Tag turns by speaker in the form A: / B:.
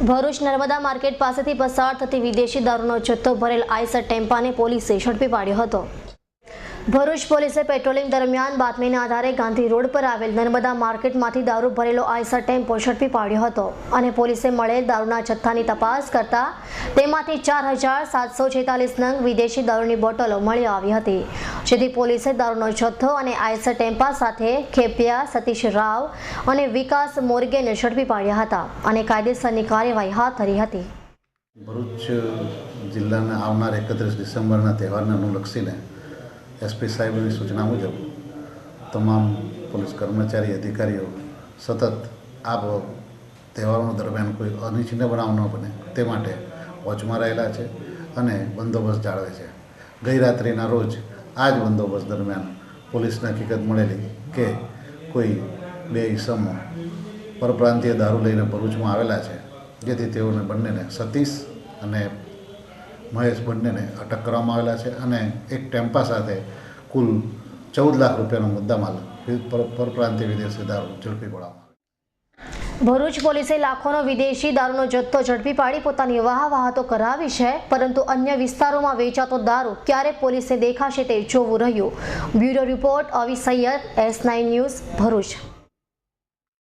A: Bharuch Narmada market પાસેથી પસાર થતી વિદેશી દારૂનો જથ્થો ભરેલ આઈસર ટેમ્પાને પોલીસે ઝડપી પાડ્યો હતો। ભરૂચ પોલીસે પેટ્રોલિંગ દરમિયાન બાતમીના આધારે ગાંધી રોડ પર આવેલ નર્મદા માર્કેટમાંથી દારૂ ભરેલો આઈસર ટેમ્પો ઝડપી પાડ્યો હતો અને પોલીસે મળેલ દારૂના જથ્થાની તપાસ કરતા તેમાંથી 4746 નંગ વિદેશી દારૂની બોટલો મળી આવી હતી, જેથી પોલીસે દારૂનો જથ્થો અને આઈસર ટેમ્પા સાથે ખેપિયા સતીશ રાવ અને વિકાસ મોર્ગેને ઝડપી પાડ્યા હતા અને કાયદેસરની કાર્યવાહી હાથ ધરી હતી।
B: ભરૂચ જિલ્લાના આવનાર 31 ડિસેમ્બરના તહેવારને અનુલક્ષીને એસપી સાહેબની સૂચના મુજબ તમામ પોલીસ કર્મચારી અધિકારીઓ સતત આ તહેવારો દરમિયાન કોઈ અનિચ્છનીય બનાવ ન બને તે માટે વોચમાં રહેલા છે અને બંદોબસ્ત જાળવે છે। ગઈ રાત્રિના રોજ આ જ બંદોબસ્ત દરમિયાન પોલીસને હકીકત મળેલી કે કોઈ બે ઈસમો પરપ્રાંતીય દારૂ લઈને ભરૂચમાં આવેલા છે, જેથી તેઓને બંનેને સતીશ અને મહેશ બંનેને અટક કરવામાં આવેલા છે અને એક ટેમ્પા સાથે કુલ 14 લાખ રૂપિયાનો મુદ્દામાલ પરપ્રાંતીય વિદેશી દારૂ ઝડપી પાડવામાં।
A: ભરૂચ પોલીસે લાખોનો વિદેશી દારૂનો જથ્થો ઝડપી પાડી પોતાની વાહવાહતો કરાવી છે, પરંતુ અન્ય વિસ્તારોમાં વેચાતો દારૂ ક્યારે પોલીસને દેખાશે તે જોવું રહ્યું। બ્યુરો રિપોર્ટ અવી સૈયદ, S9 ન્યૂઝ, ભરૂચ।